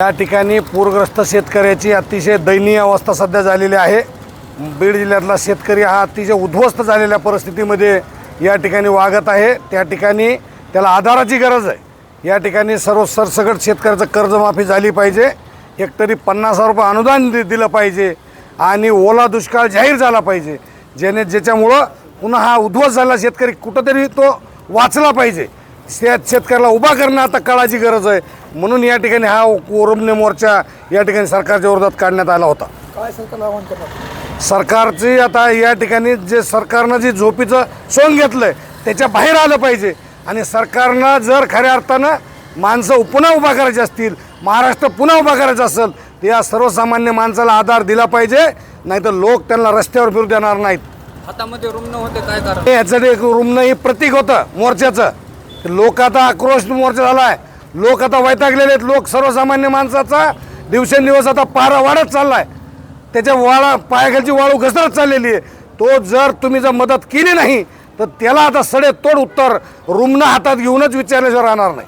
या ठिकाणी पूरग्रस्त शेतकऱ्याची अतिशय दयनीय अवस्था सध्या झालेली आहे। बीड जिल्ह्यातला शेतकरी हा अतिशय उद्ध्वस्त झालेल्या परिस्थितीमध्ये या ठिकाणी वागत आहे। त्या ठिकाणी त्याला आधाराची गरज आहे। या ठिकाणी सर्व सरसकट शेतकऱ्याचं कर्जमाफी झाली पाहिजे। एकतरी 50,000 रुपये अनुदान दिलं पाहिजे आणि ओला दुष्काळ जाहीर झाला पाहिजे, ज्याच्यामुळं पुन्हा हा उद्ध्वस्त झालेला शेतकरी कुठंतरी तो वाचला पाहिजे। शेतकऱ्याला उभा करणं आता काळाची गरज आहे। म्हणून या ठिकाणी हा ओरमणे मोर्चा या ठिकाणी सरकारच्या विरोधात काढण्यात आला होता। काय सरकारला आव्हान करणार? सरकारची आता या ठिकाणी जे सरकारनं जे झोपीचं सोंग घेतलंय त्याच्या बाहेर आलं पाहिजे आणि सरकारनं जर खऱ्या अर्थानं माणसं पुन्हा उभा करायची असतील, महाराष्ट्र पुन्हा उभा करायचं असेल तर या सर्वसामान्य माणसाला आधार दिला पाहिजे, नाहीतर लोक त्यांना रस्त्यावर फिरू देणार नाहीत। हातामध्ये रुग्ण होते काय कारण? याचं एक रुग्ण हे प्रतीक होतं मोर्चाचं। लोक आता आक्रोश मोर्चा झाला आहे। लोक आता वैतागलेले आहेत। लोक सर्वसामान्य माणसाचा दिवसेंदिवस आता पारा वाढत चालला आहे। त्याच्या पायाखालची वाळू घसरत चाललेली आहे। तो जर तुम्ही मदत केली नाही तर त्याला आता सडेतोड उत्तर रुग्ण हातात घेऊनच विचारल्याशिवाय राहणार नाही।